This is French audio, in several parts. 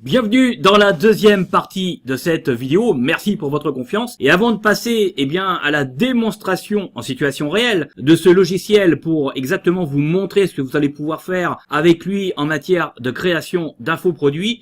Bienvenue dans la deuxième partie de cette vidéo, merci pour votre confiance. Et avant de passer à la démonstration en situation réelle de ce logiciel pour exactement vous montrer ce que vous allez pouvoir faire avec lui en matière de création d'infoproduits,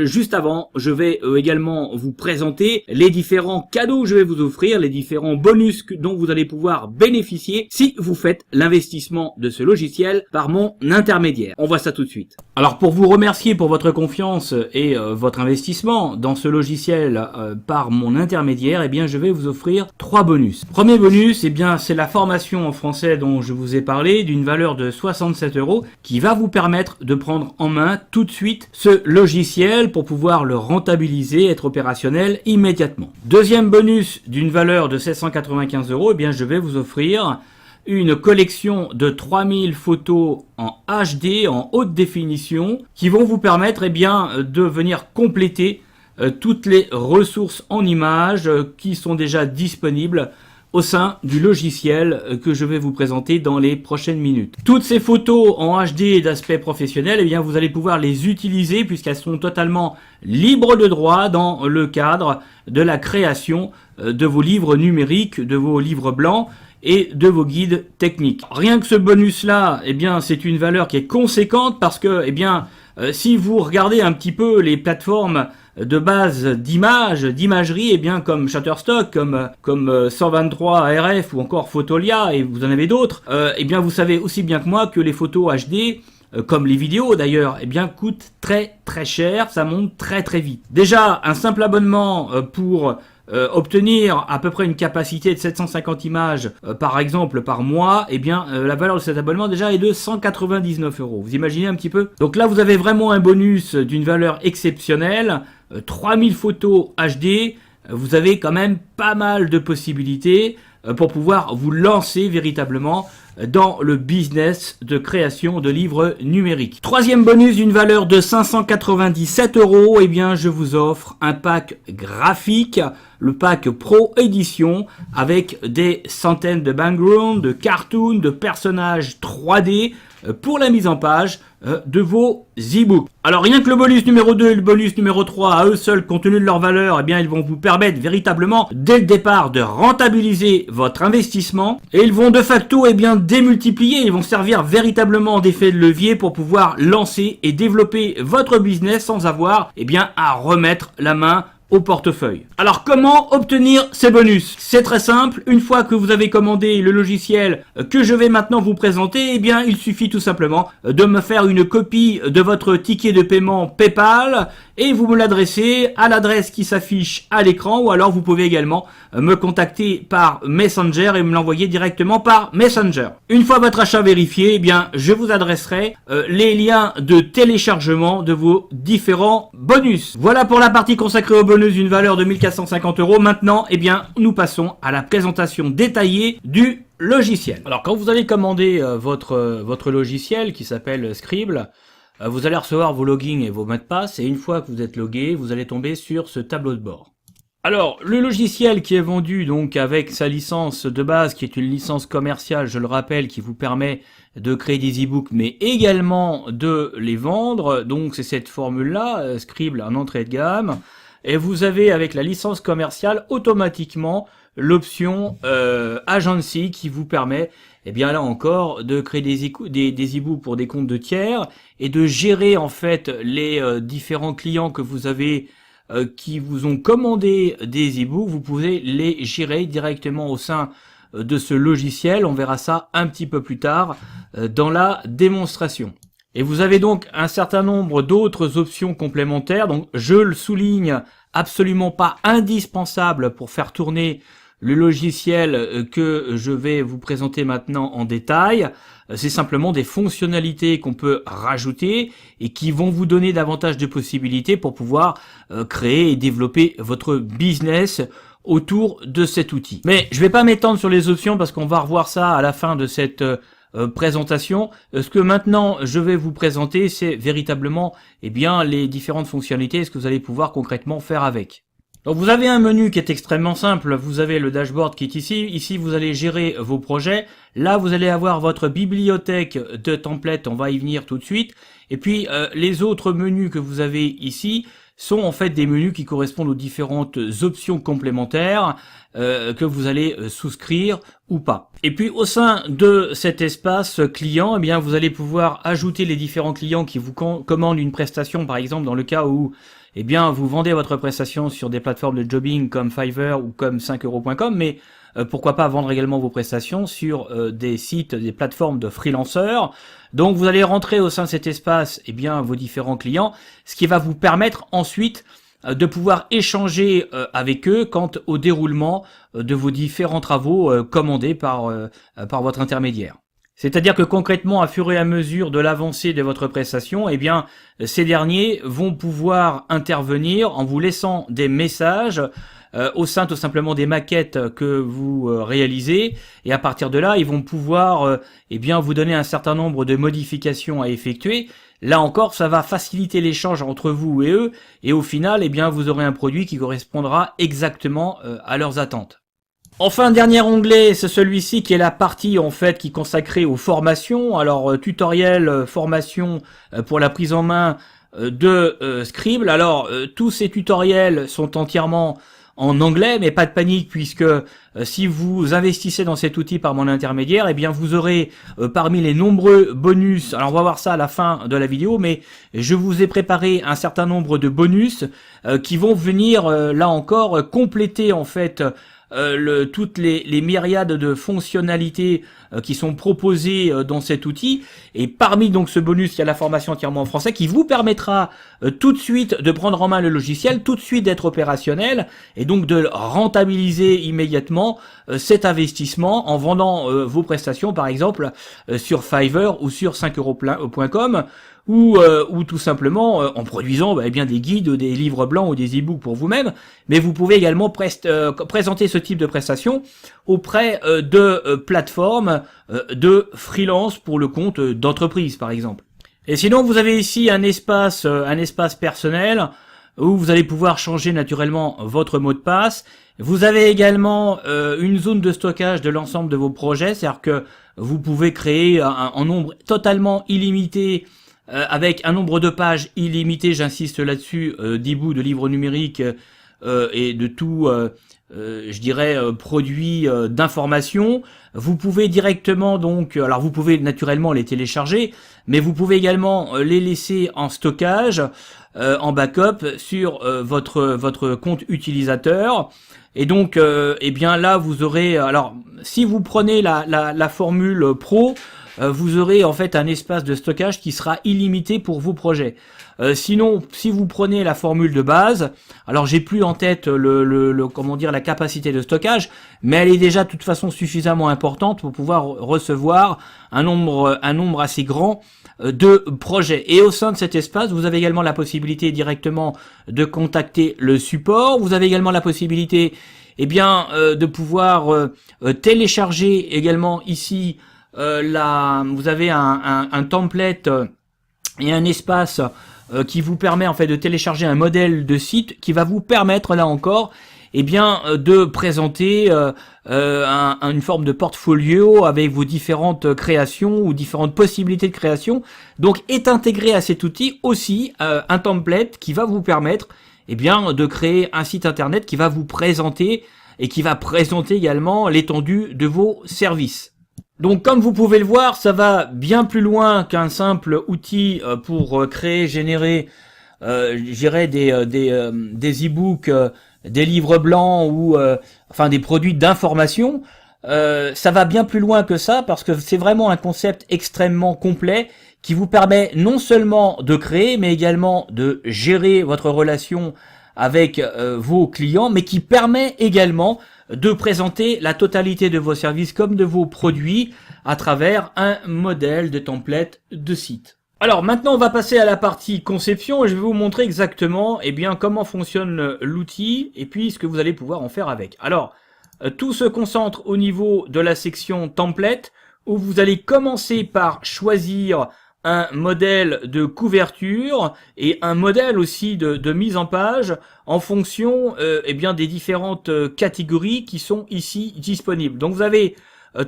juste avant, je vais également vous présenter les différents cadeaux que je vais vous offrir, les différents bonus dont vous allez pouvoir bénéficier si vous faites l'investissement de ce logiciel par mon intermédiaire. On voit ça tout de suite. Alors pour vous remercier pour votre confiance et votre investissement dans ce logiciel par mon intermédiaire, je vais vous offrir 3 bonus. Premier bonus, c'est la formation en français dont je vous ai parlé d'une valeur de 67 € qui va vous permettre de prendre en main tout de suite ce logiciel pour pouvoir le rentabiliser, être opérationnel immédiatement. Deuxième bonus d'une valeur de 795 €, je vais vous offrir une collection de 3000 photos en HD, en haute définition, qui vont vous permettre de venir compléter toutes les ressources en images qui sont déjà disponibles au sein du logiciel que je vais vous présenter dans les prochaines minutes. Toutes ces photos en HD d'aspect professionnel, vous allez pouvoir les utiliser puisqu'elles sont totalement libres de droit dans le cadre de la création de vos livres numériques, de vos livres blancs, et de vos guides techniques. Rien que ce bonus-là, c'est une valeur qui est conséquente parce que, si vous regardez un petit peu les plateformes de base d'imagerie, comme Shutterstock, comme 123 RF ou encore Photolia, et vous en avez d'autres, vous savez aussi bien que moi que les photos HD, comme les vidéos d'ailleurs, coûtent très très cher, ça monte très très vite. Déjà, un simple abonnement pour obtenir à peu près une capacité de 750 images par exemple par mois, la valeur de cet abonnement déjà est de 199 €. Vous imaginez un petit peu? Donc là vous avez vraiment un bonus d'une valeur exceptionnelle, 3000 photos HD, vous avez quand même pas mal de possibilités pour pouvoir vous lancer véritablement dans le business de création de livres numériques. Troisième bonus d'une valeur de 597 €, je vous offre un pack graphique, le pack Pro Édition, avec des centaines de backgrounds, de cartoons, de personnages 3D pour la mise en page de vos e-books. Alors rien que le bonus numéro 2 et le bonus numéro 3, à eux seuls, compte tenu de leur valeur, ils vont vous permettre véritablement, dès le départ, de rentabiliser votre investissement. Et ils vont de facto, démultiplier, ils vont servir véritablement d'effet de levier pour pouvoir lancer et développer votre business sans avoir, à remettre la main au portefeuille. Alors comment obtenir ces bonus? C'est très simple, une fois que vous avez commandé le logiciel que je vais maintenant vous présenter, il suffit tout simplement de me faire une copie de votre ticket de paiement PayPal et vous me l'adressez à l'adresse qui s'affiche à l'écran, ou alors vous pouvez également me contacter par Messenger et me l'envoyer directement par Messenger. Une fois votre achat vérifié, je vous adresserai les liens de téléchargement de vos différents bonus. Voilà pour la partie consacrée aux bonus d'une valeur de 1450 €. Maintenant, nous passons à la présentation détaillée du logiciel. Alors, quand vous allez commander votre logiciel qui s'appelle Scribble, vous allez recevoir vos logins et vos mots de passe, et une fois que vous êtes logué, vous allez tomber sur ce tableau de bord. Alors, le logiciel qui est vendu donc avec sa licence de base, qui est une licence commerciale, je le rappelle, qui vous permet de créer des e-books, mais également de les vendre. Donc, c'est cette formule-là, Scribble en entrée de gamme. Et vous avez avec la licence commerciale automatiquement l'option Agency qui vous permet, là encore, de créer des e-books pour des comptes de tiers et de gérer en fait les différents clients que vous avez qui vous ont commandé des e-books. Vous pouvez les gérer directement au sein de ce logiciel. On verra ça un petit peu plus tard dans la démonstration. Et vous avez donc un certain nombre d'autres options complémentaires. Donc je le souligne, absolument pas indispensable pour faire tourner le logiciel que je vais vous présenter maintenant en détail. C'est simplement des fonctionnalités qu'on peut rajouter et qui vont vous donner davantage de possibilités pour pouvoir créer et développer votre business autour de cet outil. Mais je vais pas m'étendre sur les options parce qu'on va revoir ça à la fin de cette présentation. Ce que maintenant je vais vous présenter, c'est véritablement les différentes fonctionnalités et ce que vous allez pouvoir concrètement faire avec. Donc vous avez un menu qui est extrêmement simple, vous avez le dashboard qui est ici vous allez gérer vos projets, là vous allez avoir votre bibliothèque de templates, on va y venir tout de suite, et puis les autres menus que vous avez ici sont en fait des menus qui correspondent aux différentes options complémentaires que vous allez souscrire ou pas. Et puis au sein de cet espace client, eh bien vous allez pouvoir ajouter les différents clients qui vous commandent une prestation, par exemple dans le cas où eh bien, vous vendez votre prestation sur des plateformes de jobbing comme Fiverr ou comme 5euros.com, mais pourquoi pas vendre également vos prestations sur des sites, des plateformes de freelanceurs. Donc, vous allez rentrer au sein de cet espace, eh bien, vos différents clients, ce qui va vous permettre ensuite de pouvoir échanger avec eux quant au déroulement de vos différents travaux commandés par votre intermédiaire. C'est-à-dire que concrètement, à fur et à mesure de l'avancée de votre prestation, eh bien, ces derniers vont pouvoir intervenir en vous laissant des messages au sein tout simplement des maquettes que vous réalisez, et à partir de là, ils vont pouvoir eh bien, vous donner un certain nombre de modifications à effectuer. Là encore, ça va faciliter l'échange entre vous et eux, et au final, eh bien, vous aurez un produit qui correspondra exactement à leurs attentes. Enfin, dernier onglet, c'est celui-ci qui est la partie en fait qui est consacrée aux formations. Alors tutoriel, formation pour la prise en main de Scribble. Alors tous ces tutoriels sont entièrement en anglais, mais pas de panique puisque si vous investissez dans cet outil par mon intermédiaire, eh bien vous aurez parmi les nombreux bonus. Alors on va voir ça à la fin de la vidéo, mais je vous ai préparé un certain nombre de bonus qui vont venir là encore compléter en fait toutes les myriades de fonctionnalités qui sont proposées dans cet outil. Et parmi donc ce bonus, il y a la formation entièrement en français qui vous permettra tout de suite de prendre en main le logiciel, tout de suite d'être opérationnel et donc de rentabiliser immédiatement cet investissement en vendant vos prestations par exemple sur Fiverr ou sur 5euros.com ou tout simplement en produisant eh bien des guides, des livres blancs ou des e-books pour vous-même, mais vous pouvez également présenter ce type de prestations auprès de plateformes de freelance pour le compte d'entreprise par exemple. Et sinon vous avez ici un espace personnel où vous allez pouvoir changer naturellement votre mot de passe. Vous avez également une zone de stockage de l'ensemble de vos projets, c'est-à-dire que vous pouvez créer un nombre totalement illimité avec un nombre de pages illimité, j'insiste là-dessus, d'e-books, de livres numériques et de tout, je dirais, produit d'information. Vous pouvez directement donc, alors vous pouvez naturellement les télécharger, mais vous pouvez également les laisser en stockage, en backup sur votre compte utilisateur. Et donc, eh bien là, vous aurez, alors si vous prenez la formule Pro, vous aurez en fait un espace de stockage qui sera illimité pour vos projets. Sinon, si vous prenez la formule de base, alors j'ai plus en tête comment dire la capacité de stockage, mais elle est déjà de toute façon suffisamment importante pour pouvoir recevoir un nombre assez grand de projets. Et au sein de cet espace, vous avez également la possibilité directement de contacter le support. Vous avez également la possibilité, eh bien, de pouvoir télécharger également ici. Vous avez un template et un espace qui vous permet en fait de télécharger un modèle de site qui va vous permettre là encore eh bien de présenter une forme de portfolio avec vos différentes créations ou différentes possibilités de création. Donc est intégré à cet outil aussi un template qui va vous permettre eh bien de créer un site internet qui va vous présenter et qui va présenter également l'étendue de vos services. Donc comme vous pouvez le voir, ça va bien plus loin qu'un simple outil pour créer, générer, des e-books, des livres blancs ou enfin des produits d'information. Ça va bien plus loin que ça parce que c'est vraiment un concept extrêmement complet qui vous permet non seulement de créer mais également de gérer votre relation avec vos clients, mais qui permet également de présenter la totalité de vos services comme de vos produits à travers un modèle de template de site. Alors maintenant on va passer à la partie conception et je vais vous montrer exactement eh bien comment fonctionne l'outil et puis ce que vous allez pouvoir en faire avec. Alors tout se concentre au niveau de la section template où vous allez commencer par choisir un modèle de couverture et un modèle aussi de mise en page en fonction eh bien des différentes catégories qui sont ici disponibles. Donc vous avez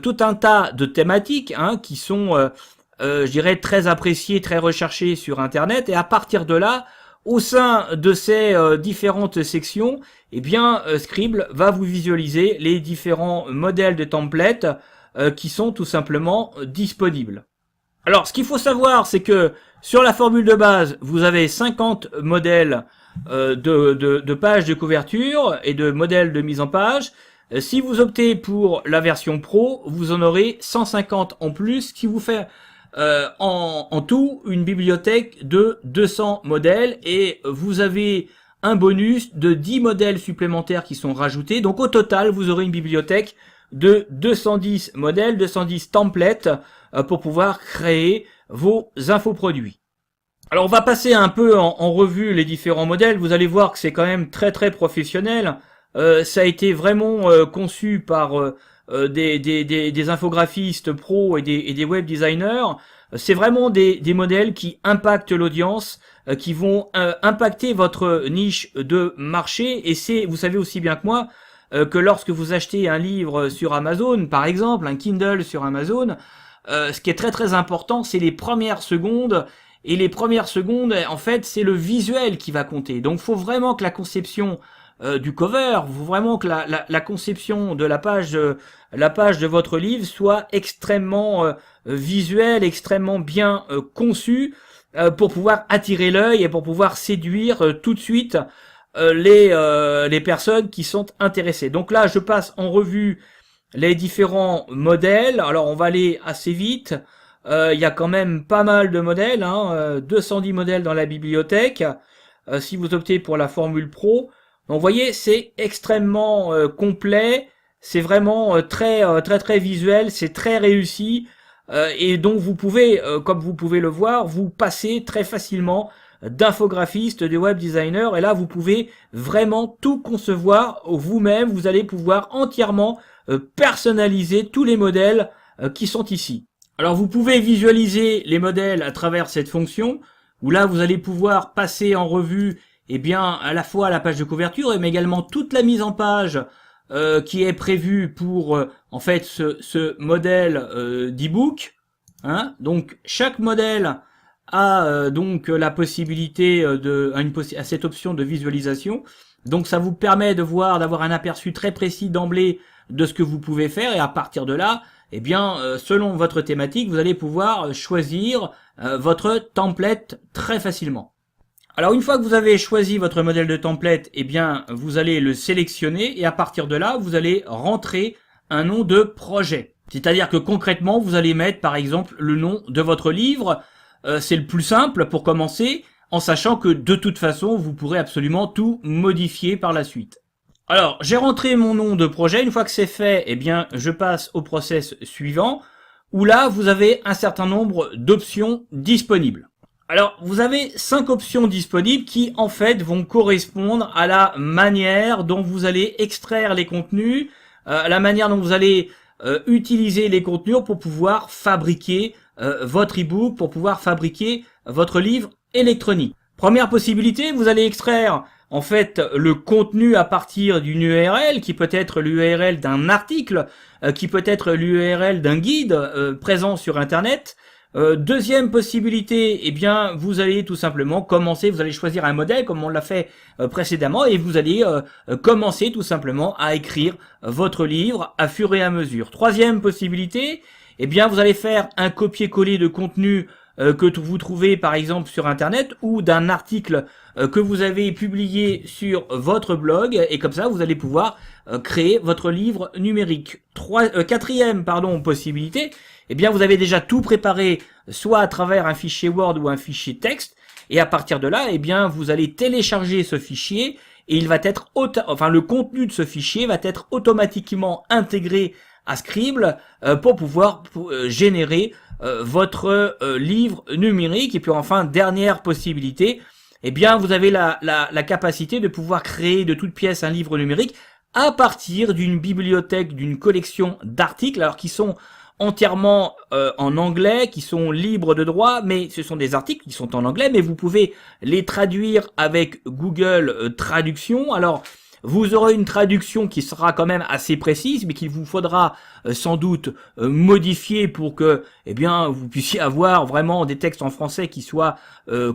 tout un tas de thématiques qui sont je dirais très appréciées, très recherchées sur internet, et à partir de là, au sein de ces différentes sections, eh bien Scribd va vous visualiser les différents modèles de templates qui sont tout simplement disponibles. Alors, ce qu'il faut savoir, c'est que sur la formule de base, vous avez 50 modèles de pages de couverture et de modèles de mise en page. Si vous optez pour la version Pro, vous en aurez 150 en plus, ce qui vous fait en tout une bibliothèque de 200 modèles, et vous avez un bonus de 10 modèles supplémentaires qui sont rajoutés. Donc au total, vous aurez une bibliothèque de 210 modèles, 210 templates pour pouvoir créer vos infoproduits. Alors on va passer un peu en revue les différents modèles. Vous allez voir que c'est quand même très très professionnel. Ça a été vraiment conçu par des infographistes pros et des web designers. C'est vraiment des modèles qui impactent l'audience, qui vont impacter votre niche de marché. Et c'est, vous savez aussi bien que moi, que lorsque vous achetez un livre sur Amazon, par exemple, un Kindle sur Amazon, ce qui est très très important, c'est les premières secondes. Et les premières secondes, en fait, c'est le visuel qui va compter. Donc, il faut vraiment que la conception du cover, vraiment que la conception de la page de votre livre soit extrêmement visuelle, extrêmement bien conçue, pour pouvoir attirer l'œil et pour pouvoir séduire tout de suite les personnes qui sont intéressées. Donc là, je passe en revue les différents modèles. Alors, on va aller assez vite. Il y a quand même pas mal de modèles, 210 modèles dans la bibliothèque. Si vous optez pour la formule Pro, donc vous voyez, c'est extrêmement complet. C'est vraiment très visuel. C'est très réussi. Et donc vous pouvez, comme vous pouvez le voir, vous passer très facilement d'infographiste, de web designer, et là vous pouvez vraiment tout concevoir vous-même. Vous allez pouvoir entièrement personnaliser tous les modèles qui sont ici. Alors vous pouvez visualiser les modèles à travers cette fonction, où là vous allez pouvoir passer en revue à la fois la page de couverture, mais également toute la mise en page qui est prévue pour en fait ce modèle d'e-book. Donc chaque modèle a donc la possibilité à cette option de visualisation. Donc ça vous permet d'avoir un aperçu très précis d'emblée de ce que vous pouvez faire, et à partir de là, selon votre thématique, vous allez pouvoir choisir votre template très facilement. Alors une fois que vous avez choisi votre modèle de template, vous allez le sélectionner, et à partir de là, vous allez rentrer un nom de projet. C'est-à-dire que concrètement, vous allez mettre par exemple le nom de votre livre. C'est le plus simple pour commencer, en sachant que de toute façon, vous pourrez absolument tout modifier par la suite. Alors, j'ai rentré mon nom de projet. Une fois que c'est fait, je passe au process suivant, où là, vous avez un certain nombre d'options disponibles. Alors, vous avez 5 options disponibles qui, en fait, vont correspondre à la manière dont vous allez extraire les contenus, à la manière dont vous allez utiliser les contenus pour pouvoir fabriquer votre e-book, pour pouvoir fabriquer votre livre électronique. Première possibilité, vous allez extraire en fait le contenu à partir d'une URL qui peut être l'URL d'un article, qui peut être l'URL d'un guide présent sur Internet. Deuxième possibilité, vous allez tout simplement commencer, vous allez choisir un modèle comme on l'a fait précédemment, et vous allez commencer tout simplement à écrire votre livre à fur et à mesure. Troisième possibilité, vous allez faire un copier-coller de contenu que vous trouvez par exemple sur Internet, ou d'un article que vous avez publié sur votre blog, et comme ça vous allez pouvoir créer votre livre numérique. Quatrième possibilité, vous avez déjà tout préparé, soit à travers un fichier Word ou un fichier texte, et à partir de là, vous allez télécharger ce fichier, et il va être le contenu de ce fichier va être automatiquement intégré à Scribd pour pouvoir générer votre livre numérique. Et puis enfin, dernière possibilité, vous avez la capacité de pouvoir créer de toutes pièces un livre numérique à partir d'une bibliothèque, d'une collection d'articles, alors qui sont entièrement en anglais, qui sont libres de droit, mais ce sont des articles qui sont en anglais, mais vous pouvez les traduire avec Google Traduction. Alors, vous aurez une traduction qui sera quand même assez précise, mais qu'il vous faudra sans doute modifier pour que, eh bien, vous puissiez avoir vraiment des textes en français qui soient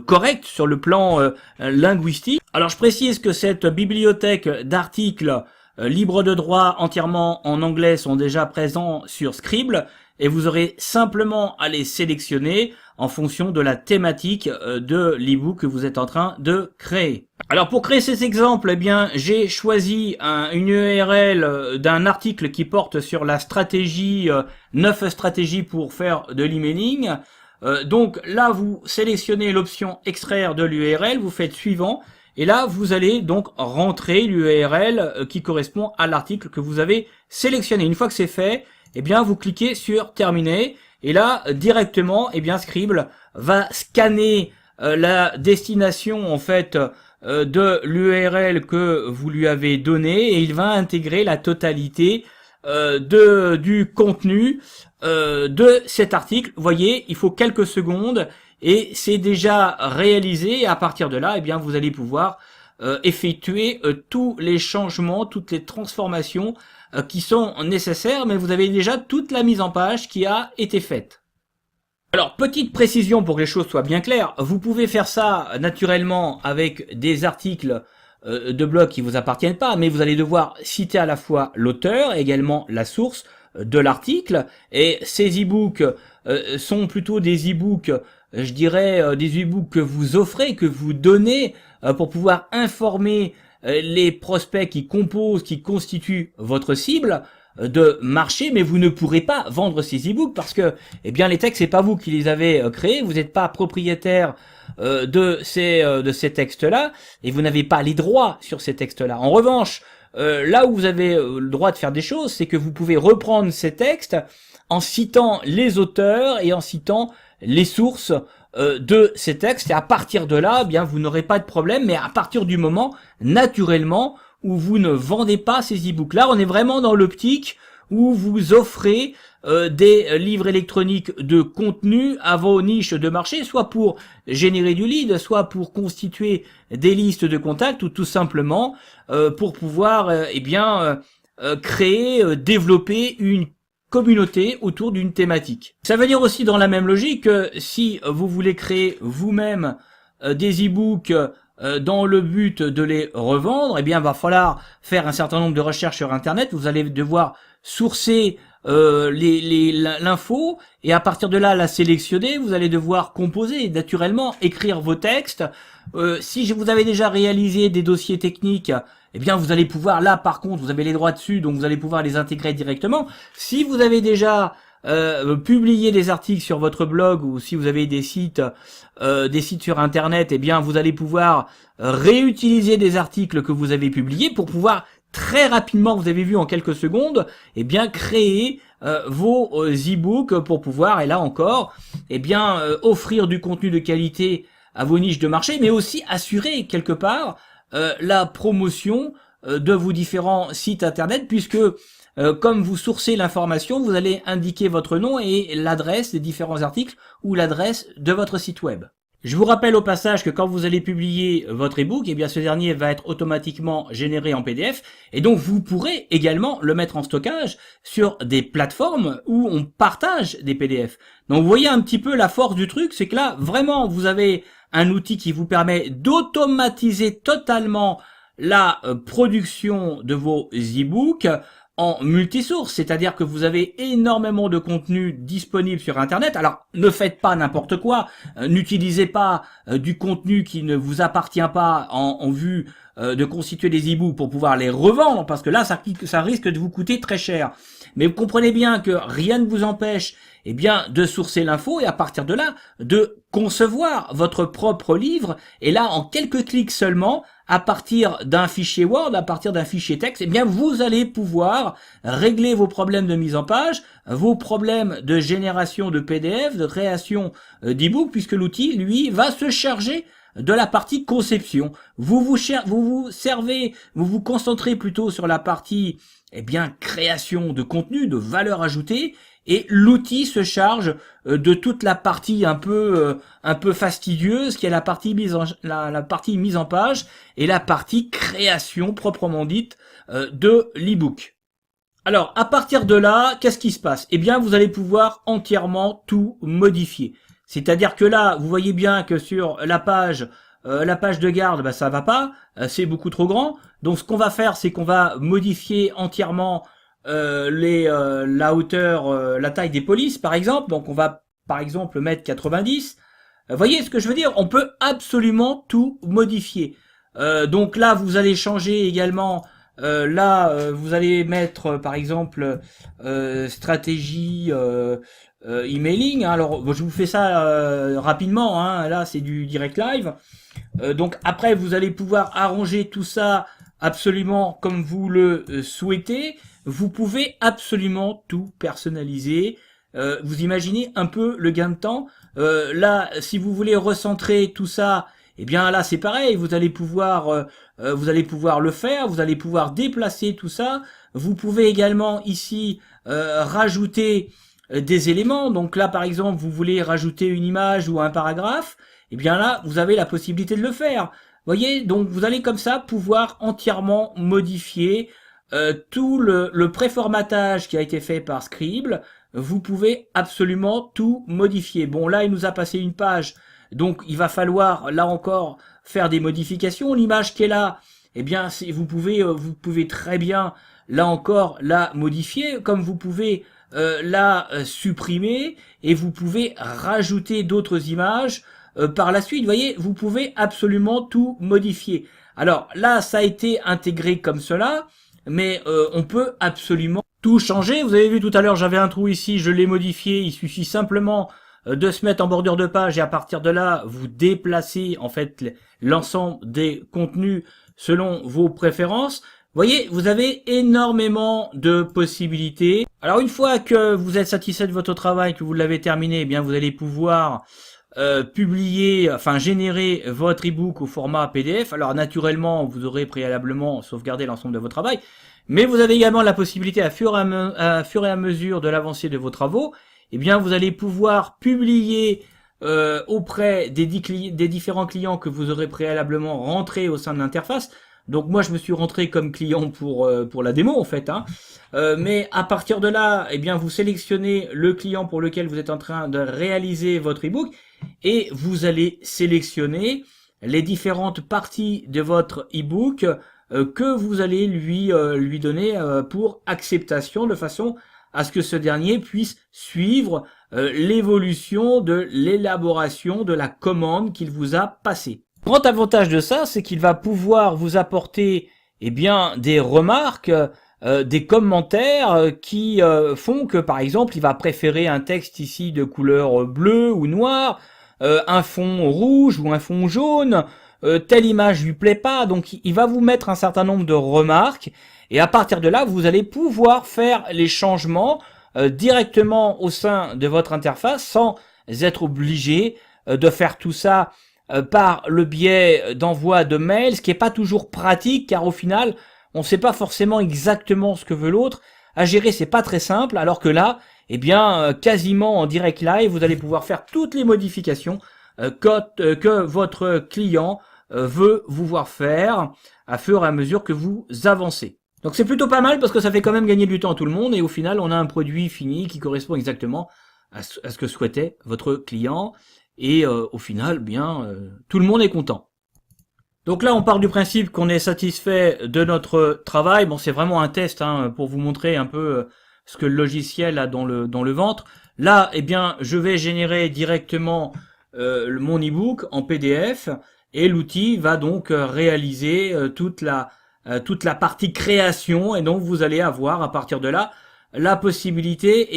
corrects sur le plan linguistique. Alors, je précise que cette bibliothèque d'articles libres de droit entièrement en anglais sont déjà présents sur Scribble, et vous aurez simplement à les sélectionner en fonction de la thématique de l'ebook que vous êtes en train de créer. Alors pour créer ces exemples, eh bien j'ai choisi une URL d'un article qui porte sur la stratégie 9 stratégies pour faire de l'emailing. Donc là vous sélectionnez l'option extraire de l'URL, vous faites suivant. Et là, vous allez donc rentrer l'URL qui correspond à l'article que vous avez sélectionné. Une fois que c'est fait, eh bien, vous cliquez sur terminer. Et là, directement, eh bien, Scribble va scanner la destination, en fait, de l'URL que vous lui avez donnée, et il va intégrer la totalité du contenu de cet article. Vous voyez, il faut quelques secondes. Et c'est déjà réalisé, et à partir de là, eh bien, vous allez pouvoir effectuer tous les changements, toutes les transformations qui sont nécessaires, mais vous avez déjà toute la mise en page qui a été faite. Alors, petite précision pour que les choses soient bien claires, vous pouvez faire ça naturellement avec des articles de blog qui vous appartiennent pas, mais vous allez devoir citer à la fois l'auteur et également la source de l'article, et ces e-books sont plutôt des e-books, je dirais des e-books que vous offrez, que vous donnez pour pouvoir informer les prospects qui composent, qui constituent votre cible de marché, mais vous ne pourrez pas vendre ces e-books parce que, eh bien, les textes, c'est pas vous qui les avez créés, vous n'êtes pas propriétaire de ces textes-là, et vous n'avez pas les droits sur ces textes-là. En revanche, là où vous avez le droit de faire des choses, c'est que vous pouvez reprendre ces textes en citant les auteurs et en citant les sources de ces textes, et à partir de là, eh bien, vous n'aurez pas de problème, mais à partir du moment, naturellement, où vous ne vendez pas ces e-books. Là, on est vraiment dans l'optique où vous offrez des livres électroniques de contenu à vos niches de marché, soit pour générer du lead, soit pour constituer des listes de contacts, ou tout simplement pour pouvoir créer, développer une communauté autour d'une thématique. Ça veut dire aussi dans la même logique que si vous voulez créer vous-même des e-books dans le but de les revendre, eh bien, va falloir faire un certain nombre de recherches sur Internet. Vous allez devoir sourcer l'info, et à partir de là, la sélectionner. Vous allez devoir composer, naturellement, écrire vos textes. Si vous avez déjà réalisé des dossiers techniques, eh bien, vous allez pouvoir, là, par contre, vous avez les droits dessus, donc vous allez pouvoir les intégrer directement. Si vous avez déjà publié des articles sur votre blog, ou si vous avez des sites sur Internet, eh bien, vous allez pouvoir réutiliser des articles que vous avez publiés pour pouvoir très rapidement, vous avez vu en quelques secondes, eh bien, créer vos e-books pour pouvoir, et là encore, eh bien, offrir du contenu de qualité à vos niches de marché, mais aussi assurer quelque part la promotion de vos différents sites Internet, puisque comme vous sourcez l'information, vous allez indiquer votre nom et l'adresse des différents articles ou l'adresse de votre site web. Je vous rappelle au passage que quand vous allez publier votre ebook, eh bien ce dernier va être automatiquement généré en PDF, et donc vous pourrez également le mettre en stockage sur des plateformes où on partage des PDF. Donc vous voyez un petit peu la force du truc, c'est que là vraiment vous avez un outil qui vous permet d'automatiser totalement la production de vos e-books en multisource, c'est-à-dire que vous avez énormément de contenu disponible sur Internet. Alors, ne faites pas n'importe quoi, n'utilisez pas du contenu qui ne vous appartient pas en vue de constituer des e-books pour pouvoir les revendre, parce que là, ça risque de vous coûter très cher. Mais vous comprenez bien que rien ne vous empêche, eh bien, de sourcer l'info, et à partir de là, de concevoir votre propre livre, et là, en quelques clics seulement, à partir d'un fichier Word, à partir d'un fichier texte, eh bien, vous allez pouvoir régler vos problèmes de mise en page, vos problèmes de génération de PDF, de création d'e-book, puisque l'outil, lui, va se charger de la partie conception. Vous vous concentrez plutôt sur la partie, eh bien, création de contenu, de valeur ajoutée, et l'outil se charge de toute la partie un peu fastidieuse, qui est la partie la partie mise en page et la partie création proprement dite de l'e-book. Alors, à partir de là, qu'est-ce qui se passe? Eh bien, vous allez pouvoir entièrement tout modifier. C'est-à-dire que là, vous voyez bien que sur la page de garde, bah, ça va pas, c'est beaucoup trop grand. Donc, ce qu'on va faire, c'est qu'on va modifier entièrement la hauteur, la taille des polices, par exemple. Donc, on va, par exemple, mettre 90. Voyez ce que je veux dire? On peut absolument tout modifier. Donc là, vous allez changer également. Vous allez mettre, par exemple, stratégie emailing. Hein. Alors, je vous fais ça rapidement. Hein. Là, c'est du direct live. Donc après, vous allez pouvoir arranger tout ça absolument comme vous le souhaitez. Vous pouvez absolument tout personnaliser. Vous imaginez un peu le gain de temps. Là, si vous voulez recentrer tout ça, eh bien là c'est pareil. Vous allez pouvoir le faire. Vous allez pouvoir déplacer tout ça. Vous pouvez également ici rajouter des éléments. Donc là, par exemple, vous voulez rajouter une image ou un paragraphe. Eh bien là, vous avez la possibilité de le faire. Voyez, donc vous allez comme ça pouvoir entièrement modifier tout le préformatage qui a été fait par Scribble. Vous pouvez absolument tout modifier. Bon, là, il nous a passé une page, donc il va falloir, là encore, faire des modifications. L'image qui est là, eh bien, vous pouvez très bien, là encore, la modifier, comme vous pouvez la supprimer, et vous pouvez rajouter d'autres images par la suite. Vous voyez, vous pouvez absolument tout modifier. Alors là, ça a été intégré comme cela, mais on peut absolument tout changer. Vous avez vu tout à l'heure, j'avais un trou ici, je l'ai modifié. Il suffit simplement de se mettre en bordure de page et à partir de là, vous déplacez en fait l'ensemble des contenus selon vos préférences. Vous voyez, vous avez énormément de possibilités. Alors une fois que vous êtes satisfait de votre travail, que vous l'avez terminé, eh bien vous allez pouvoir générer votre ebook au format PDF. Alors naturellement, vous aurez préalablement sauvegardé l'ensemble de vos travail, mais vous avez également la possibilité à fur et à mesure de l'avancée de vos travaux, eh bien vous allez pouvoir publier auprès des différents clients que vous aurez préalablement rentrés au sein de l'interface. Donc moi je me suis rentré comme client pour la démo en fait, hein. Mais à partir de là, eh bien vous sélectionnez le client pour lequel vous êtes en train de réaliser votre ebook et vous allez sélectionner les différentes parties de votre ebook que vous allez lui donner pour acceptation, de façon à ce que ce dernier puisse suivre l'évolution de l'élaboration de la commande qu'il vous a passée. Le grand avantage de ça, c'est qu'il va pouvoir vous apporter des remarques, des commentaires qui font que, par exemple, il va préférer un texte ici de couleur bleue ou noire, un fond rouge ou un fond jaune, telle image lui plaît pas, donc il va vous mettre un certain nombre de remarques, et à partir de là, vous allez pouvoir faire les changements directement au sein de votre interface, sans être obligé de faire tout ça par le biais d'envoi de mails, ce qui est pas toujours pratique, car au final, on ne sait pas forcément exactement ce que veut l'autre. À gérer, c'est pas très simple, alors que là, quasiment en direct live, vous allez pouvoir faire toutes les modifications que votre client veut vous voir faire à fur et à mesure que vous avancez. Donc c'est plutôt pas mal parce que ça fait quand même gagner du temps à tout le monde et au final, on a un produit fini qui correspond exactement à ce que souhaitait votre client. Et au final, tout le monde est content. Donc là, on part du principe qu'on est satisfait de notre travail. Bon, c'est vraiment un test pour vous montrer un peu ce que le logiciel a dans le ventre. Là, je vais générer directement mon ebook en PDF et l'outil va donc réaliser toute la partie création et donc vous allez avoir à partir de là la possibilité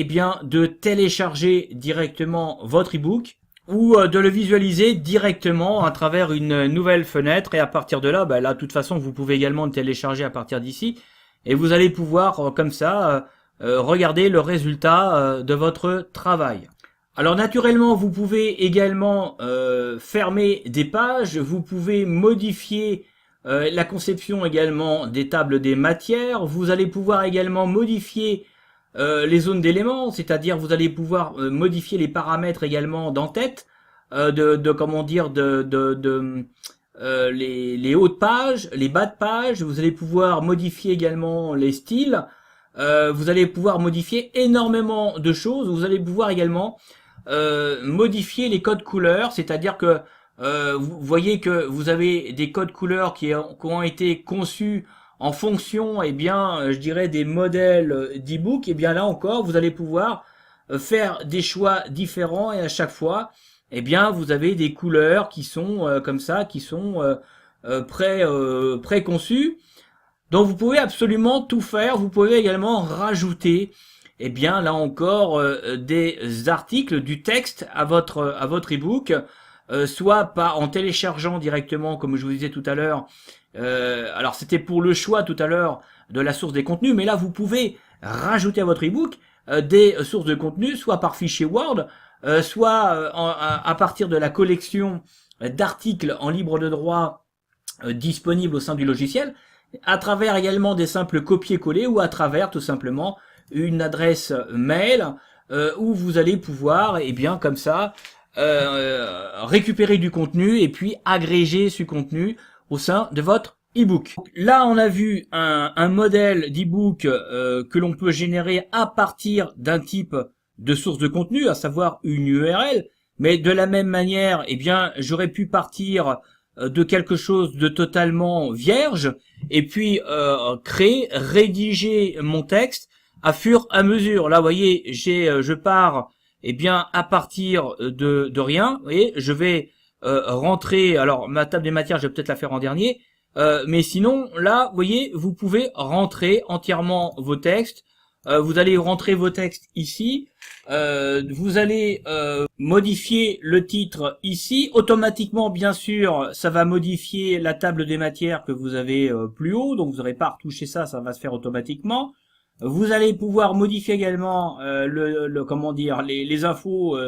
de télécharger directement votre ebook ou de le visualiser directement à travers une nouvelle fenêtre et à partir de là, de toute façon vous pouvez également le télécharger à partir d'ici et vous allez pouvoir comme ça regarder le résultat de votre travail. Alors naturellement vous pouvez également fermer des pages, vous pouvez modifier la conception également des tables des matières, vous allez pouvoir également modifier les zones d'éléments, c'est-à-dire vous allez pouvoir modifier les paramètres également d'en-tête, comment dire, les hauts de page, les bas de page. Vous allez pouvoir modifier également les styles. Vous allez pouvoir modifier énormément de choses. Vous allez pouvoir également modifier les codes couleurs, c'est-à-dire que vous voyez que vous avez des codes couleurs qui ont été conçus en fonction, eh bien, je dirais des modèles d'e-book. Et bien là encore, vous allez pouvoir faire des choix différents et à chaque fois, eh bien, vous avez des couleurs qui sont comme ça, qui sont préconçues. Donc vous pouvez absolument tout faire. Vous pouvez également rajouter, eh bien là encore, des articles, du texte à votre e-book, soit en téléchargeant directement, comme je vous disais tout à l'heure. Alors c'était pour le choix tout à l'heure de la source des contenus, mais là vous pouvez rajouter à votre e-book des sources de contenu, soit par fichier Word, soit à partir de la collection d'articles en libre de droit disponibles au sein du logiciel, à travers également des simples copier-coller ou à travers tout simplement une adresse mail où vous allez pouvoir, et bien comme ça, récupérer du contenu et puis agréger ce contenu au sein de votre e-book. Là, on a vu un modèle d'e-book que l'on peut générer à partir d'un type de source de contenu, à savoir une URL, mais de la même manière, eh bien, j'aurais pu partir de quelque chose de totalement vierge et puis rédiger mon texte à fur et à mesure. Là, vous voyez, je pars, eh bien, à partir de rien. Vous voyez, je vais rentrer. Alors, ma table des matières, je vais peut-être la faire en dernier. Mais sinon, là, vous voyez, vous pouvez rentrer entièrement vos textes. Vous allez rentrer vos textes ici. Vous allez modifier le titre ici. Automatiquement, bien sûr, ça va modifier la table des matières que vous avez plus haut. Donc, vous n'aurez pas à retoucher ça, ça va se faire automatiquement. Vous allez pouvoir modifier également comment dire, les infos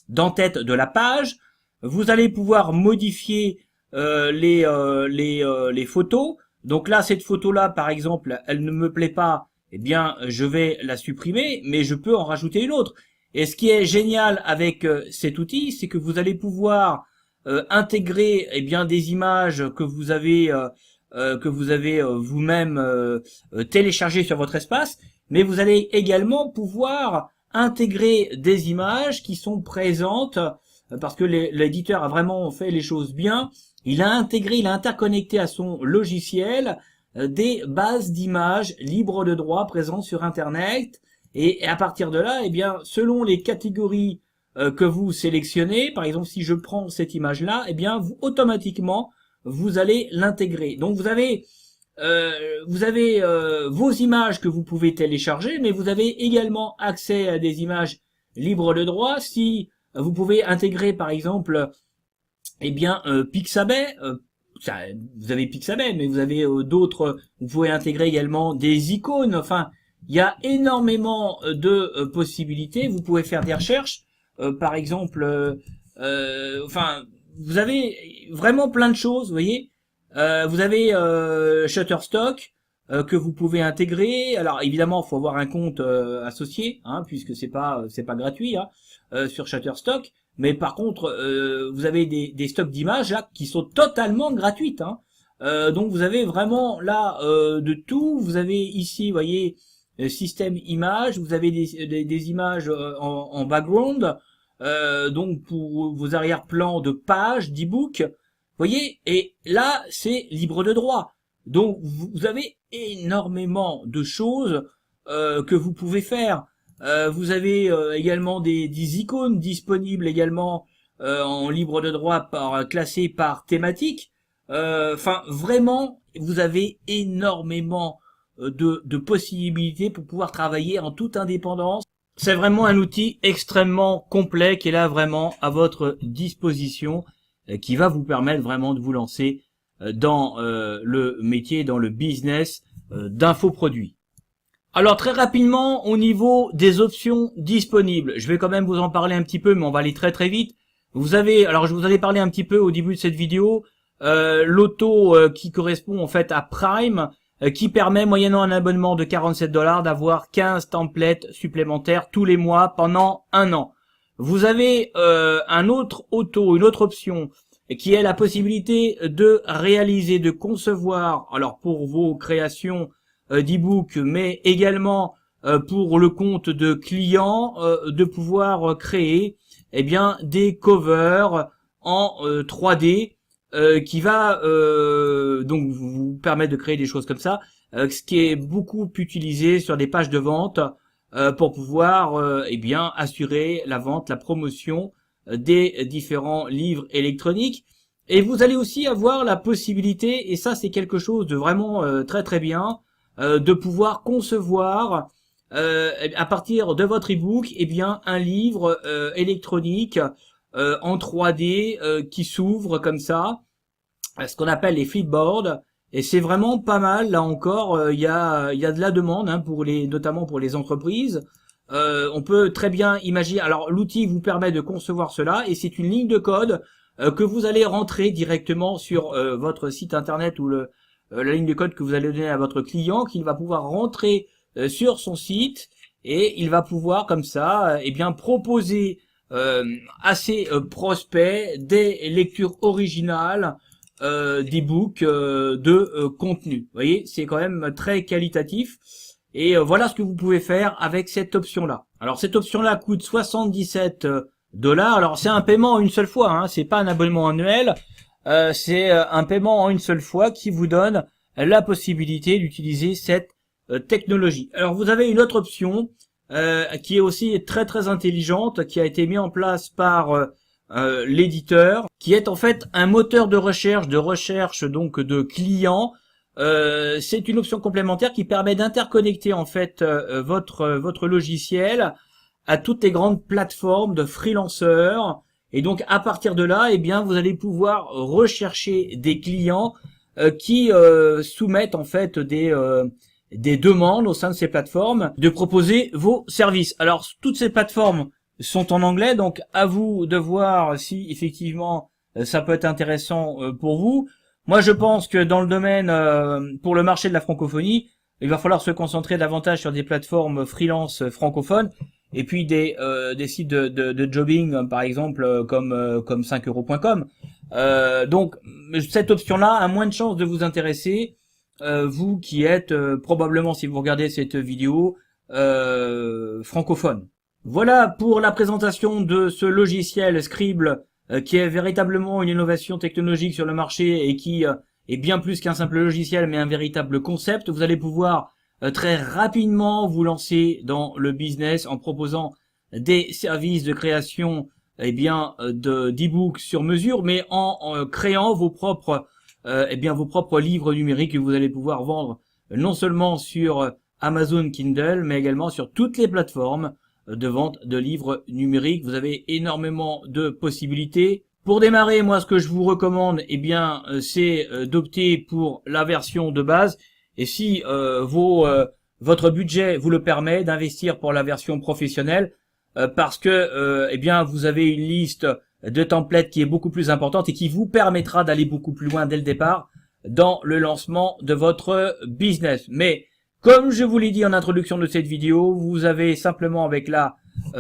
d'en-tête de la page. Vous allez pouvoir modifier les photos. Donc là, cette photo-là, par exemple, elle ne me plaît pas. Eh bien, je vais la supprimer, mais je peux en rajouter une autre. Et ce qui est génial avec cet outil, c'est que vous allez pouvoir intégrer, eh bien, des images que vous avez vous-même téléchargées sur votre espace, mais vous allez également pouvoir intégrer des images qui sont présentes, parce que l'éditeur a vraiment fait les choses bien. Il a interconnecté à son logiciel des bases d'images libres de droit présentes sur Internet, et à partir de là, eh bien, selon les catégories que vous sélectionnez, par exemple, si je prends cette image-là, eh bien, automatiquement, vous allez l'intégrer. Donc, vous avez vos images que vous pouvez télécharger, mais vous avez également accès à des images libres de droit. Si vous pouvez intégrer, par exemple, eh bien, Pixabay. Vous avez Pixabay, mais vous avez d'autres. Vous pouvez intégrer également des icônes. Enfin, il y a énormément de possibilités. Vous pouvez faire des recherches. Par exemple, enfin, vous avez vraiment plein de choses. Vous voyez, vous avez Shutterstock que vous pouvez intégrer. Alors évidemment, il faut avoir un compte associé, hein, puisque c'est pas gratuit sur Shutterstock. Mais par contre, vous avez des stocks d'images là qui sont totalement gratuites. Hein. Donc vous avez vraiment là de tout. Vous avez ici, vous voyez, système images. Vous avez des images en background. Donc pour vos arrière-plans de pages, d'e-book. Vous voyez, et là c'est libre de droit. Donc vous avez énormément de choses que vous pouvez faire. Vous avez également des icônes disponibles également en libre de droit classées par thématique. Enfin, vraiment, vous avez énormément de possibilités pour pouvoir travailler en toute indépendance. C'est vraiment un outil extrêmement complet qui est là vraiment à votre disposition, qui va vous permettre vraiment de vous lancer dans le métier, dans le business d'infoproduits. Alors très rapidement, au niveau des options disponibles, je vais quand même vous en parler un petit peu, mais on va aller très très vite. Vous avez, alors je vous allais parler un petit peu au début de cette vidéo, l'auto qui correspond en fait à Prime, qui permet, moyennant un abonnement de 47 $ d'avoir 15 templates supplémentaires tous les mois pendant 1 an. Vous avez une autre option qui est la possibilité de réaliser, de concevoir, alors pour vos créations d'e-book, mais également pour le compte de clients, de pouvoir créer des covers en 3D qui va donc vous permettre de créer des choses comme ça, ce qui est beaucoup utilisé sur des pages de vente pour pouvoir assurer la vente, la promotion des différents livres électroniques. Et vous allez aussi avoir la possibilité, et ça c'est quelque chose de vraiment très très bien, de pouvoir concevoir à partir de votre e-book un livre électronique en 3D qui s'ouvre comme ça, ce qu'on appelle les flipboards. Et c'est vraiment pas mal. Là encore, il y a de la demande notamment pour les entreprises. On peut très bien imaginer. Alors l'outil vous permet de concevoir cela, et c'est une ligne de code que vous allez rentrer directement sur votre site internet, ou la ligne de code que vous allez donner à votre client, qu'il va pouvoir rentrer sur son site, et il va pouvoir comme ça proposer à ses prospects des lectures originales d'e-book de contenu. Vous voyez, c'est quand même très qualitatif. Et voilà ce que vous pouvez faire avec cette option-là. Alors cette option-là coûte 77 $. Alors c'est un paiement en une seule fois, hein, c'est pas un abonnement annuel. C'est un paiement en une seule fois qui vous donne la possibilité d'utiliser cette technologie. Alors vous avez une autre option qui est aussi très très intelligente, qui a été mise en place par l'éditeur, qui est en fait un moteur de recherche donc de clients. C'est une option complémentaire qui permet d'interconnecter en fait votre logiciel à toutes les grandes plateformes de freelanceurs, et donc à partir de là, vous allez pouvoir rechercher des clients qui soumettent en fait des demandes au sein de ces plateformes de proposer vos services. Alors toutes ces plateformes sont en anglais, donc à vous de voir si effectivement ça peut être intéressant pour vous. Moi je pense que dans le domaine pour le marché de la francophonie, il va falloir se concentrer davantage sur des plateformes freelance francophones, et puis des sites de jobbing par exemple comme 5euros.com. Donc cette option-là a moins de chances de vous intéresser, vous qui êtes probablement, si vous regardez cette vidéo, francophone. Voilà pour la présentation de ce logiciel Scribble qui est véritablement une innovation technologique sur le marché, et qui est bien plus qu'un simple logiciel mais un véritable concept. Vous allez pouvoir très rapidement vous lancer dans le business en proposant des services de création d'e-book sur mesure, mais en créant vos propres livres numériques que vous allez pouvoir vendre non seulement sur Amazon Kindle, mais également sur toutes les plateformes de vente de livres numériques. Vous avez énormément de possibilités. Pour démarrer, moi ce que je vous recommande, c'est d'opter pour la version de base, et si votre budget vous le permet, d'investir pour la version professionnelle, parce que vous avez une liste de templates qui est beaucoup plus importante et qui vous permettra d'aller beaucoup plus loin dès le départ dans le lancement de votre business. Mais comme je vous l'ai dit en introduction de cette vidéo, vous avez simplement, avec la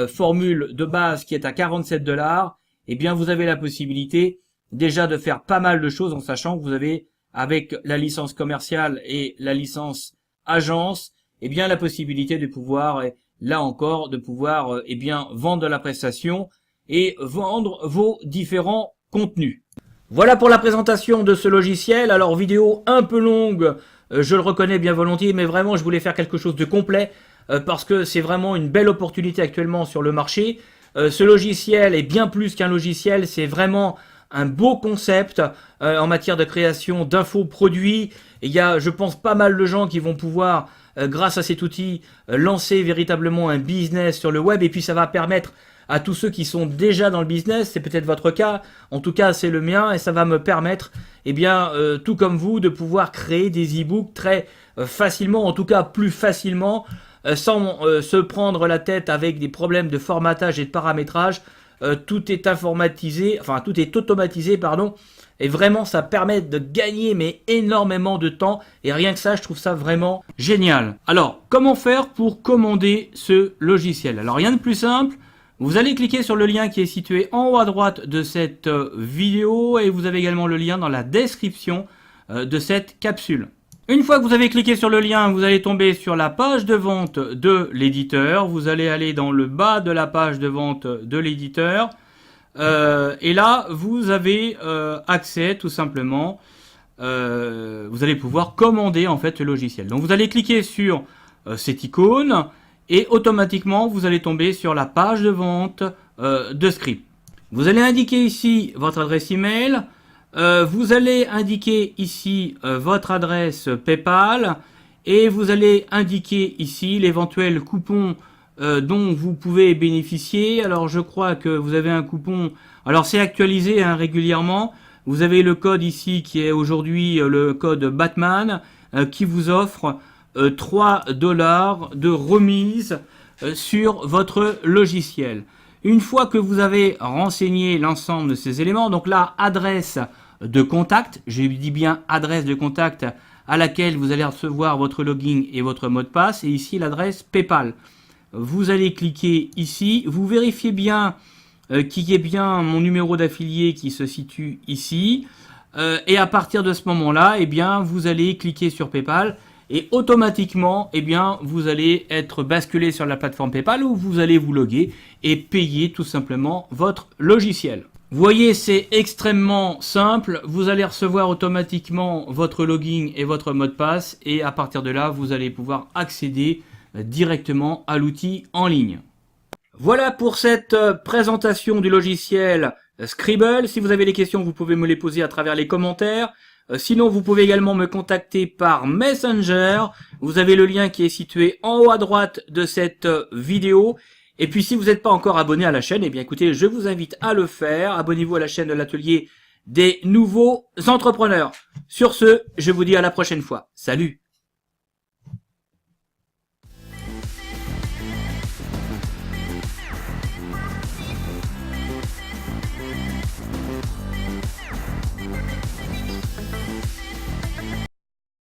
formule de base qui est à 47 $, vous avez la possibilité déjà de faire pas mal de choses, en sachant que vous avez, avec la licence commerciale et la licence agence, la possibilité de pouvoir, là encore, de pouvoir vendre de la prestation et vendre vos différents contenus. Voilà pour la présentation de ce logiciel. Alors vidéo un peu longue, je le reconnais bien volontiers, mais vraiment je voulais faire quelque chose de complet parce que c'est vraiment une belle opportunité actuellement sur le marché. Ce logiciel est bien plus qu'un logiciel, c'est vraiment un beau concept en matière de création d'infoproduits. Il y a, je pense, pas mal de gens qui vont pouvoir, grâce à cet outil, lancer véritablement un business sur le web, et puis ça va permettre à tous ceux qui sont déjà dans le business, c'est peut-être votre cas, en tout cas c'est le mien, et ça va me permettre, tout comme vous, de pouvoir créer des e-books très facilement, en tout cas plus facilement, sans se prendre la tête avec des problèmes de formatage et de paramétrage. tout est informatisé, enfin tout est automatisé, pardon. Et vraiment, ça permet de gagner mais énormément de temps. Et rien que ça, je trouve ça vraiment génial. Alors, comment faire pour commander ce logiciel? Alors, rien de plus simple. Vous allez cliquer sur le lien qui est situé en haut à droite de cette vidéo. Et vous avez également le lien dans la description de cette capsule. Une fois que vous avez cliqué sur le lien, vous allez tomber sur la page de vente de l'éditeur. Vous allez aller dans le bas de la page de vente de l'éditeur. Et là, vous avez accès tout simplement, vous allez pouvoir commander en fait le logiciel. Donc vous allez cliquer sur cette icône et automatiquement vous allez tomber sur la page de vente de Scrip. Vous allez indiquer ici votre adresse email, vous allez indiquer ici votre adresse PayPal et vous allez indiquer ici l'éventuel coupon dont vous pouvez bénéficier. Alors je crois que vous avez un coupon, alors c'est actualisé hein, régulièrement. Vous avez le code ici qui est aujourd'hui le code Batman qui vous offre 3 $ de remise sur votre logiciel. Une fois que vous avez renseigné l'ensemble de ces éléments, donc là adresse de contact, je dis bien adresse de contact à laquelle vous allez recevoir votre login et votre mot de passe, et ici l'adresse PayPal. Vous allez cliquer ici, vous vérifiez bien qu'il y ait bien mon numéro d'affilié qui se situe ici, et à partir de ce moment-là, eh bien, vous allez cliquer sur PayPal et automatiquement, eh bien, vous allez être basculé sur la plateforme PayPal où vous allez vous loguer et payer tout simplement votre logiciel. Vous voyez, c'est extrêmement simple. Vous allez recevoir automatiquement votre login et votre mot de passe et à partir de là, vous allez pouvoir accéder directement à l'outil en ligne. Voilà pour cette présentation du logiciel Scribble. Si vous avez des questions, vous pouvez me les poser à travers les commentaires. Sinon, vous pouvez également me contacter par Messenger. Vous avez le lien qui est situé en haut à droite de cette vidéo. Et puis, si vous n'êtes pas encore abonné à la chaîne, eh bien écoutez, je vous invite à le faire. Abonnez-vous à la chaîne de l'atelier des nouveaux entrepreneurs. Sur ce, je vous dis à la prochaine fois. Salut!